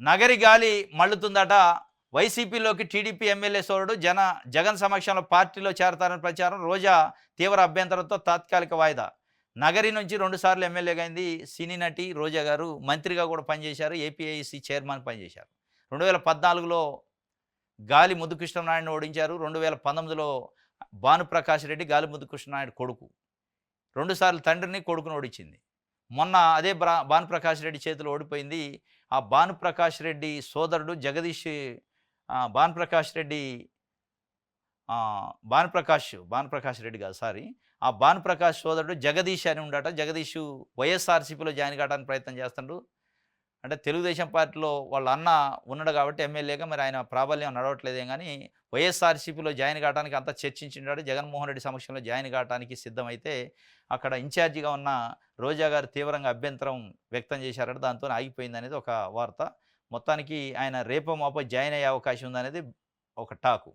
నగరి గాలి మళ్ళుతుందట. వైసీపీలోకి TDP MLA సోదరుడు జగన్ సమక్షంలో పార్టీలో చేరతారని ప్రచారం. రోజా తీవ్ర అభ్యంతరంతో తాత్కాలిక వాయిదా. నగరి నుంచి 2 సార్లు ఎమ్మెల్యేగా అయింది సినీ నటి రోజా గారు. మంత్రిగా కూడా పనిచేశారు. ఏపీఐసీ చైర్మన్ పనిచేశారు. 2014లో గాలి ముద్దుకృష్ణనాయుడిని ఓడించారు. 2019లో భానుప్రకాష్ రెడ్డి గాలి ముద్దుకృష్ణనాయుడు కొడుకు. 2 సార్లు తండ్రిని, కొడుకుని ఓడించింది. మొన్న అదే భానుప్రకాష్ రెడ్డి చేతిలో ఓడిపోయింది. ఆ భానుప్రకాష్ రెడ్డి సోదరుడు జగదీష్ భానుప్రకాష్ రెడ్డి భానుప్రకాష్ రెడ్డి కాదు సారీ. ఆ భానుప్రకాష్ సోదరుడు జగదీష్ అని ఉండట. జగదీష్ వైఎస్ఆర్సీపీలో జాయిన్ కావడానికి ప్రయత్నం చేస్తుండు. అంటే తెలుగుదేశం పార్టీలో వాళ్ళ అన్న ఉన్నాడు కాబట్టి ఎమ్మెల్యేగా మరి ఆయన ప్రాబల్యం నడవట్లేదేం కానీ వైఎస్ఆర్సీపీలో జాయిన్ కావడానికి అంతా చర్చించినాడు. జగన్మోహన్ రెడ్డి సమక్షంలో జాయిన్ కావడానికి సిద్ధమైతే అక్కడ ఇన్ఛార్జిగా ఉన్న రోజా గారు తీవ్రంగా అభ్యంతరం వ్యక్తం చేశారట. దాంతో ఆగిపోయింది అనేది ఒక వార్త. మొత్తానికి ఆయన రేపో మాపో జాయిన్ అయ్యే అవకాశం ఉందనేది ఒక టాకు.